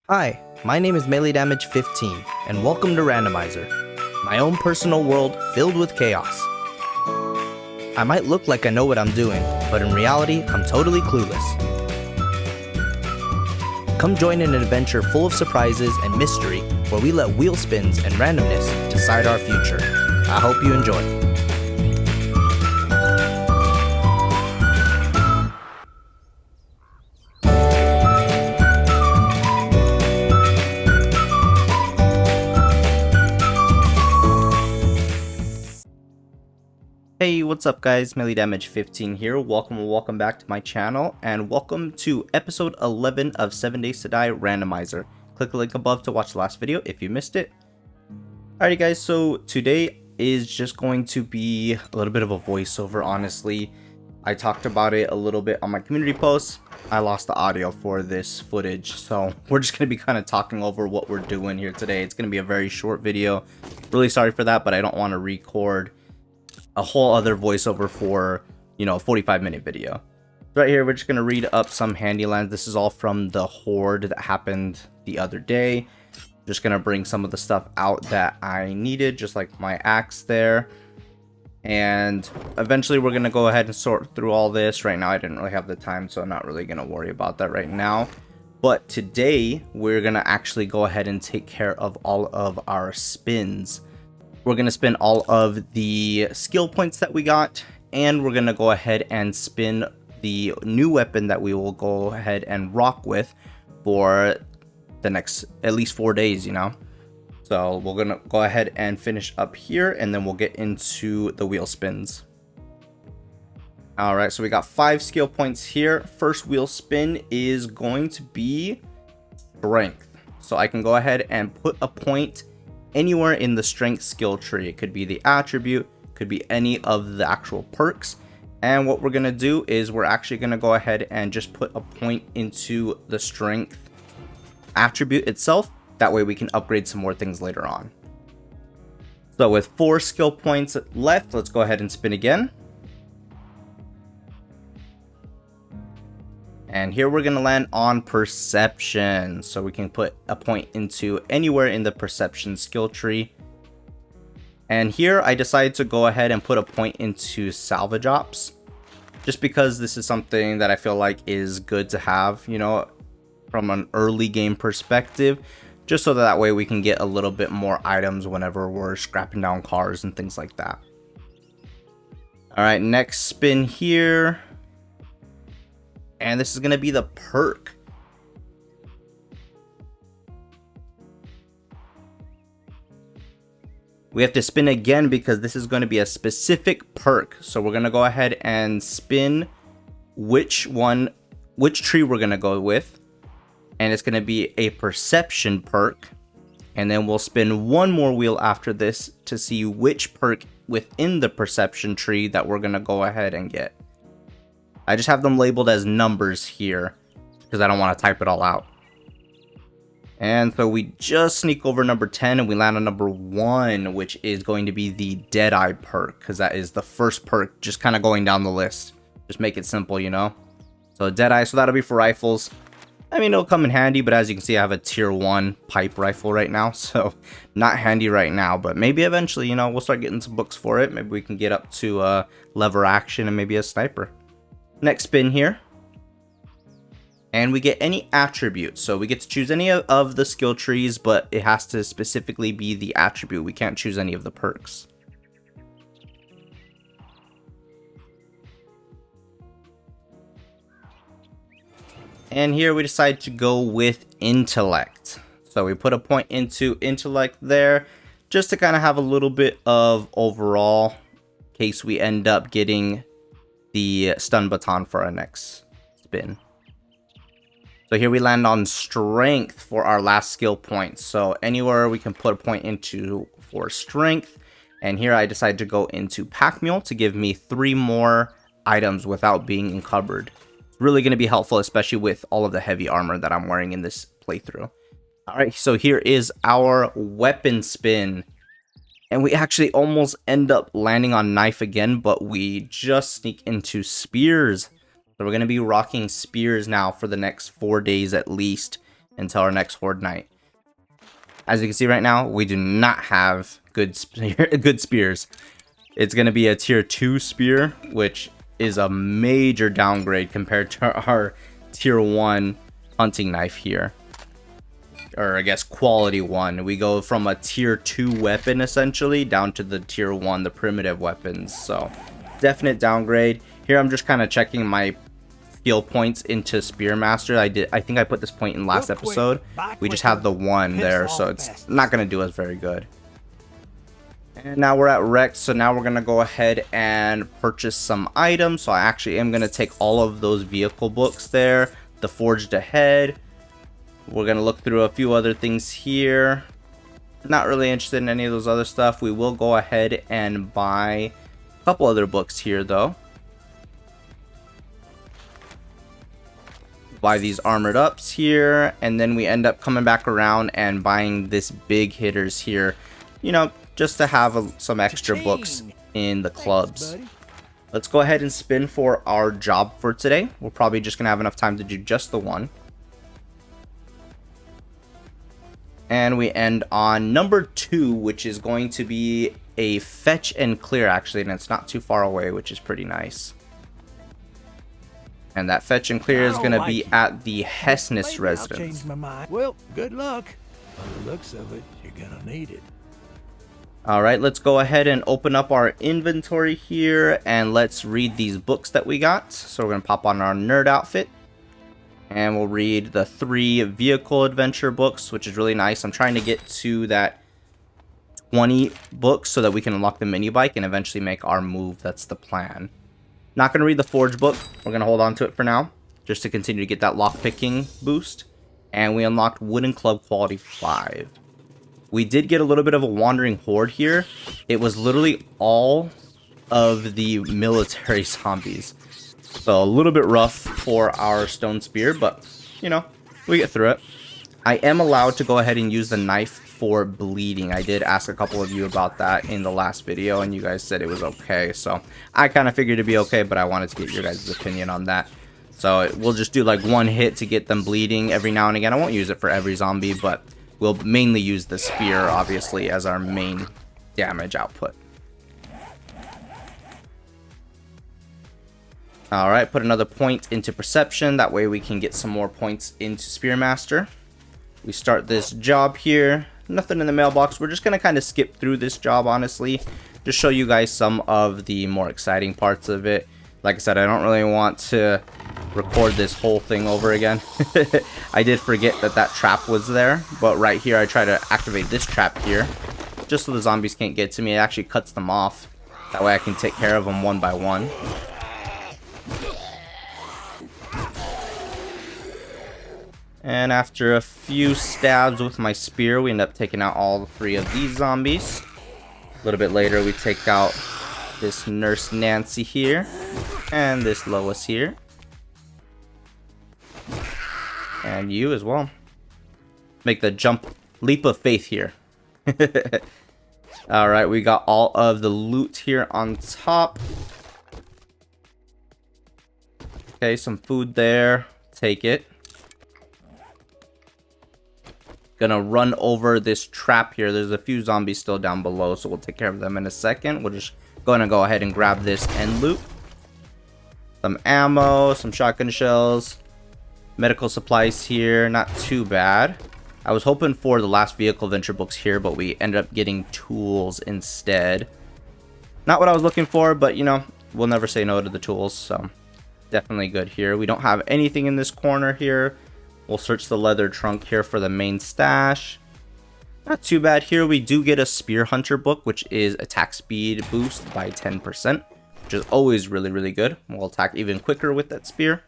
Hi, my name is Melee Damage 15, and welcome to Randomizer, my own personal world filled with chaos. I might look like I know what I'm doing, but in reality, I'm totally clueless. Come join in an adventure full of surprises and mystery, where we let wheel spins and randomness decide our future. I hope you enjoy. Hey, what's up guys, Melee Damage 15 here, welcome back to my channel, and welcome to episode 11 of 7 Days to Die Randomizer. Click the link above to watch the last video if you missed it. Alrighty guys, so today is just going to be a little bit of a voiceover, honestly. I talked about it a little bit on my community post. I lost the audio for this footage, so we're just going to be kind of talking over what we're doing here today. It's going to be a very short video. Really sorry for that, but I don't want to record a whole other voiceover for, a 45-minute video. Right here, we're just going to read up some handy lands. This is all from the Horde that happened the other day. Just going to bring some of the stuff out that I needed, just like my axe there. And eventually we're going to go ahead and sort through all this. Right now I didn't really have the time, so I'm not really going to worry about that right now. But today we're going to actually go ahead and take care of all of our spins. We're going to spin all of the skill points that we got, and we're going to go ahead and spin the new weapon that we will go ahead and rock with for the next at least 4 days, So we're going to go ahead and finish up here, and then we'll get into the wheel spins. Alright, so we got 5 skill points here. First wheel spin is going to be strength. So I can go ahead and put a point anywhere in the strength skill tree. It could be the attribute, could be any of the actual perks. And what we're going to do is we're actually going to go ahead and just put a point into the strength attribute itself. That way we can upgrade some more things later on. So with 4 skill points left, let's go ahead and spin again. And here we're going to land on perception. So we can put a point into anywhere in the perception skill tree. And here I decided to go ahead and put a point into salvage ops. Just because this is something that I feel like is good to have, from an early game perspective. Just so that way we can get a little bit more items whenever we're scrapping down cars and things like that. Alright, next spin here. And this is going to be the perk. We have to spin again because this is going to be a specific perk. So we're going to go ahead and spin which tree we're going to go with. And it's going to be a perception perk. And then we'll spin one more wheel after this to see which perk within the perception tree that we're going to go ahead and get. I just have them labeled as numbers here because I don't want to type it all out. And so we just sneak over number 10 and we land on number 1, which is going to be the Deadeye perk, because that is the first perk, just kind of going down the list. Just make it simple, So Deadeye, so that'll be for rifles. I mean, it'll come in handy, but as you can see, I have a tier 1 pipe rifle right now, so not handy right now, but maybe eventually, we'll start getting some books for it. Maybe we can get up to lever action and maybe a sniper. Next spin here. And we get any attribute. So we get to choose any of the skill trees, but it has to specifically be the attribute. We can't choose any of the perks. And here we decide to go with intellect. So we put a point into intellect there, just to kind of have a little bit of overall, in case we end up getting the stun baton for our next spin. So here we land on strength for our last skill point. So anywhere we can put a point into for strength. And here I decided to go into pack mule to give me 3 more items without being encumbered. It's really going to be helpful, especially with all of the heavy armor that I'm wearing in this playthrough. Alright, so here is our weapon spin. And we actually almost end up landing on knife again, but we just sneak into spears. So we're going to be rocking spears now for the next 4 days at least. until our next Horde night. As you can see right now, we do not have good spears. It's going to be a tier 2 spear, which is a major downgrade compared to our tier 1 hunting knife here. Or I guess quality 1. We go from a tier 2 weapon essentially down to the tier 1, the primitive weapons. So definite downgrade. Here I'm just kind of checking my skill points into Spearmaster. I think I put this point in last episode. We just have the 1 there, so it's not going to do us very good. And now we're at Rex, so now we're going to go ahead and purchase some items. So I actually am going to take all of those vehicle books there, the Forged Ahead. We're going to look through a few other things here. Not really interested in any of those other stuff. We will go ahead and buy a couple other books here though. Buy these armored ups here, and then we end up coming back around and buying this big hitters here, you know, just to have some extra books in the clubs. Let's go ahead and spin for our job for today. We're probably just gonna have enough time to do just the one. And we end on number 2, which is going to be a fetch and clear actually, and it's not too far away, which is pretty nice. And that fetch and clear is going to be at the Hessness residence. Well, good luck. By the looks of it, you're going to need it. Alright, let's go ahead and open up our inventory here, and let's read these books that we got. So we're going to pop on our nerd outfit, and we'll read the 3 vehicle adventure books, which is really nice. I'm trying to get to that 20 books so that we can unlock the mini bike and eventually make our move. That's the plan. Not going to read the Forge book. We're going to hold on to it for now, just to continue to get that lockpicking boost. And we unlocked Wooden Club Quality 5. We did get a little bit of a wandering horde here. It was literally all of the military zombies. So a little bit rough for our stone spear, but, you know, we get through it. I am allowed to go ahead and use the knife for bleeding. I did ask a couple of you about that in the last video, and you guys said it was okay. So I kind of figured it'd be okay, but I wanted to get your guys' opinion on that. So we'll just do like 1 hit to get them bleeding every now and again. I won't use it for every zombie, but we'll mainly use the spear, obviously, as our main damage output. Alright, put another point into perception. That way we can get some more points into Spearmaster. We start this job here. Nothing in the mailbox. We're just going to kind of skip through this job, honestly. Just show you guys some of the more exciting parts of it. Like I said, I don't really want to record this whole thing over again. I did forget that that trap was there. But right here, I try to activate this trap here, just so the zombies can't get to me. It actually cuts them off. That way I can take care of them one by one. And after a few stabs with my spear, we end up taking out all 3 of these zombies. A little bit later, we take out this Nurse Nancy here, and this Lois here. And you as well. Make the leap of faith here. Alright, we got all of the loot here on top. Okay, some food there. Take it. Gonna run over this trap here. There's a few zombies still down below, so we'll take care of them in a second. We're just gonna go ahead and grab this and loot. Some ammo, some shotgun shells, medical supplies here. Not too bad. I was hoping for the last vehicle adventure books here, but we ended up getting tools instead. Not what I was looking for, but you know, we'll never say no to the tools, so definitely good here. We don't have anything in this corner here. We'll search the leather trunk here for the main stash. Not too bad here. We do get a Spear Hunter book, which is attack speed boost by 10%, which is always really, really good. We'll attack even quicker with that spear.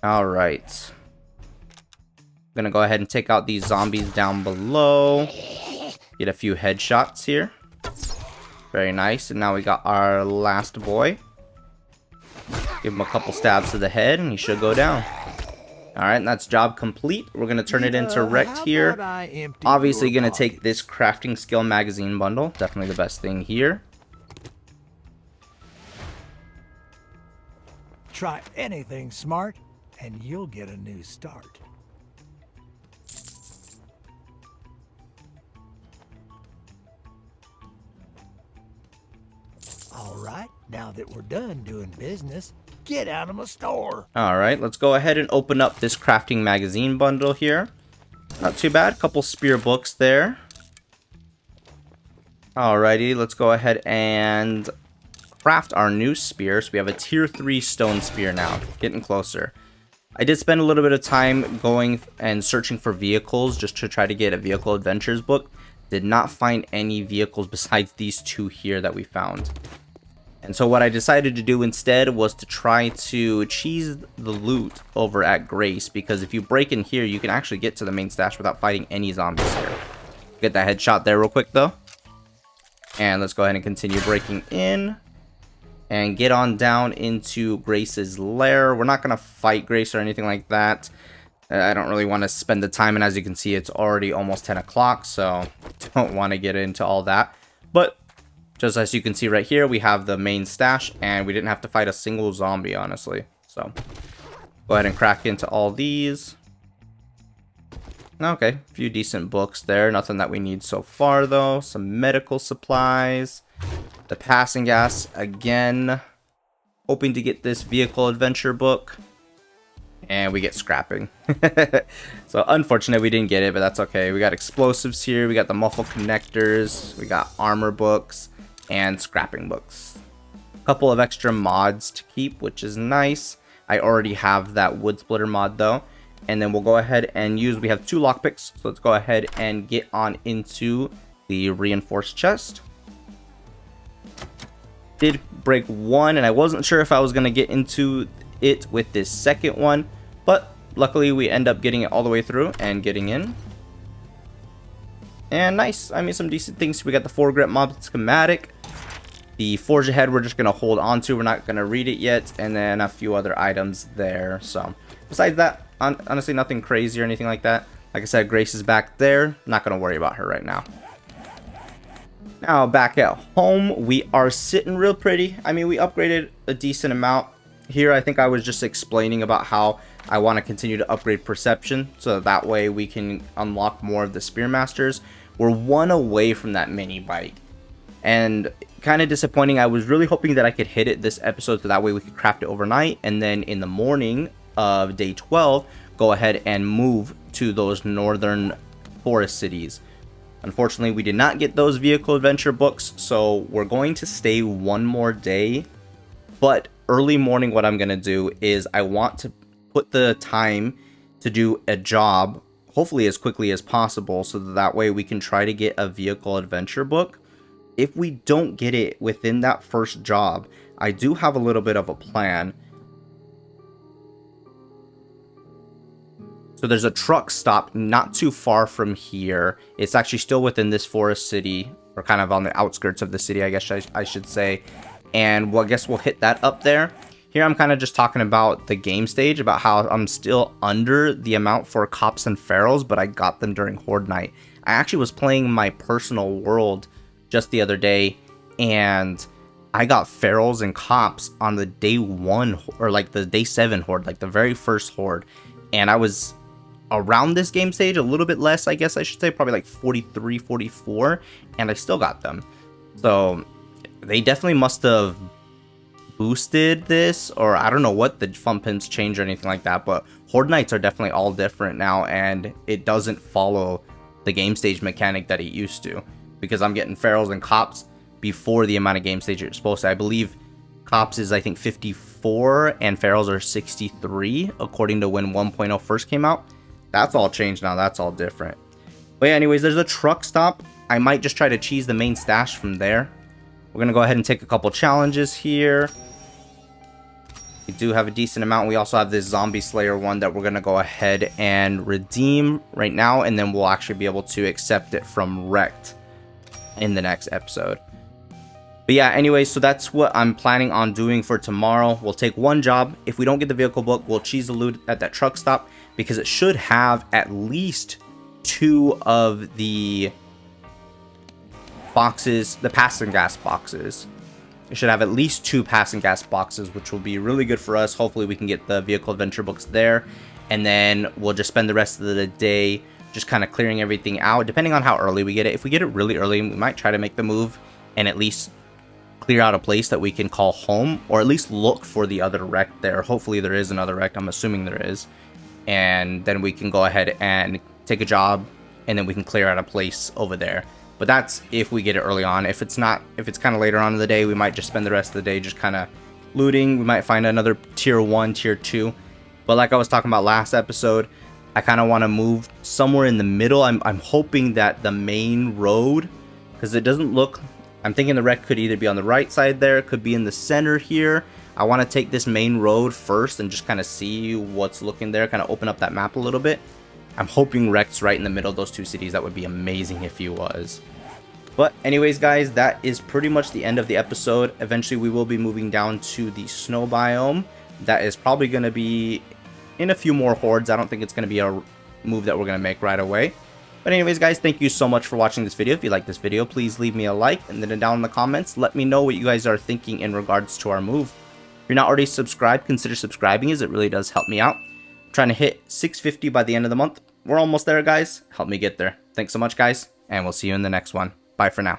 Alright. Gonna go ahead and take out these zombies down below. Get a few headshots here. Very nice. And now we got our last boy. Give him a couple stabs to the head and he should go down. Alright, and that's job complete. We're going to turn it into wrecked here. Obviously going to take this crafting skill magazine bundle. Definitely the best thing here. Try anything smart and you'll get a new start. All right, now that we're done doing business, get out of my store. Alright, let's go ahead and open up this crafting magazine bundle here. Not too bad, couple spear books there. Alrighty, let's go ahead and craft our new spear. So we have a tier 3 stone spear now, getting closer. I did spend a little bit of time going and searching for vehicles just to try to get a vehicle adventures book. Did not find any vehicles besides these two here that we found. And so what I decided to do instead was to try to cheese the loot over at Grace, because if you break in here, you can actually get to the main stash without fighting any zombies here. Get that headshot there real quick though. And let's go ahead and continue breaking in and get on down into Grace's lair. We're not going to fight Grace or anything like that. I don't really want to spend the time, and as you can see, it's already almost 10 o'clock, so don't want to get into all that. But just as you can see right here, we have the main stash, and we didn't have to fight a single zombie, honestly. So go ahead and crack into all these. Okay, a few decent books there. Nothing that we need so far, though. Some medical supplies. The passing gas again. Hoping to get this vehicle adventure book. And we get scrapping. So unfortunate we didn't get it, but that's okay. We got explosives here. We got the muffle connectors. We got armor books and scrapping books. A couple of extra mods to keep, which is nice. I already have that wood splitter mod though. And then we'll go ahead and use, we have 2 lockpicks. So let's go ahead and get on into the reinforced chest. Did break one, and I wasn't sure if I was going to get into it with this second one, but luckily we end up getting it all the way through and getting in. And nice, I mean, some decent things. We got the foregrip mob schematic. The forge ahead we're just going to hold on to, we're not going to read it yet, and then a few other items there. So besides that, honestly nothing crazy or anything like that. Like I said, Grace is back there, not going to worry about her right now. Now back at home, we are sitting real pretty. I mean, we upgraded a decent amount. Here I think I was just explaining about how I want to continue to upgrade perception, so that way we can unlock more of the Spearmasters. We're one away from that mini bike, and kind of disappointing. I was really hoping that I could hit it this episode, so that way we could craft it overnight, and then in the morning of day 12 go ahead and move to those northern forest cities. Unfortunately, we did not get those vehicle adventure books, so we're going to stay one more day. But early morning, what I'm going to do is I want to put the time to do a job, hopefully as quickly as possible, so that way we can try to get a vehicle adventure book. If we don't get it within that first job, I do have a little bit of a plan. So there's a truck stop not too far from here. It's actually still within this forest city, or kind of on the outskirts of the city, I guess I should say. And well, I guess we'll hit that up there. Here I'm kind of just talking about the game stage, about how I'm still under the amount for cops and ferals, but I got them during Horde night. I actually was playing my personal world just the other day, and I got ferals and cops on the day 1, or like the day 7 Horde, like the very first Horde. And I was around this game stage, a little bit less, I guess I should say, probably like 43, 44, and I still got them. So they definitely must have boosted this, or I don't know what the fun pins changed or anything like that, but Horde nights are definitely all different now, and it doesn't follow the game stage mechanic that it used to, because I'm getting ferals and cops before the amount of game stage you're supposed to. I believe cops is, I think, 54 and ferals are 63 according to when 1.0 first came out. That's all changed now, that's all different. But yeah, anyways, there's a truck stop. I might just try to cheese the main stash from there. We're gonna go ahead and take a couple challenges here. We do have a decent amount. We also have this zombie slayer one that we're gonna go ahead and redeem right now, and then we'll actually be able to accept it from Wrecked in the next episode. But yeah, anyways, so that's what I'm planning on doing for tomorrow. We'll take one job. If we don't get the vehicle book, we'll cheese the loot at that truck stop, because it should have at least 2 of the boxes, the passing gas boxes. It should have at least 2 passing gas boxes, which will be really good for us. Hopefully we can get the vehicle adventure books there, and then we'll just spend the rest of the day just kind of clearing everything out, depending on how early we get it. If we get it really early, we might try to make the move and at least clear out a place that we can call home, or at least look for the other wreck there. Hopefully there is another wreck. I'm assuming there is. And then we can go ahead and take a job, and then we can clear out a place over there. But that's if we get it early on. If it's not, if it's kind of later on in the day, we might just spend the rest of the day just kind of looting. We might find another tier 1, tier 2. But like I was talking about last episode, I kind of want to move somewhere in the middle. I'm hoping that the main road, because it doesn't look, I'm thinking the wreck could either be on the right side there, it could be in the center here. I want to take this main road first and just kind of see what's looking there, kind of open up that map a little bit. I'm hoping wreck's right in the middle of those 2 cities. That would be amazing if he was. But anyways, guys, that is pretty much the end of the episode. Eventually, we will be moving down to the snow biome. That is probably going to be in a few more hordes. I don't think it's going to be a move that we're going to make right away. But anyways, guys, thank you so much for watching this video. If you like this video, please leave me a like. And then down in the comments, let me know what you guys are thinking in regards to our move. If you're not already subscribed, consider subscribing, as it really does help me out. I'm trying to hit 650 by the end of the month. We're almost there, guys. Help me get there. Thanks so much, guys, and we'll see you in the next one. Bye for now.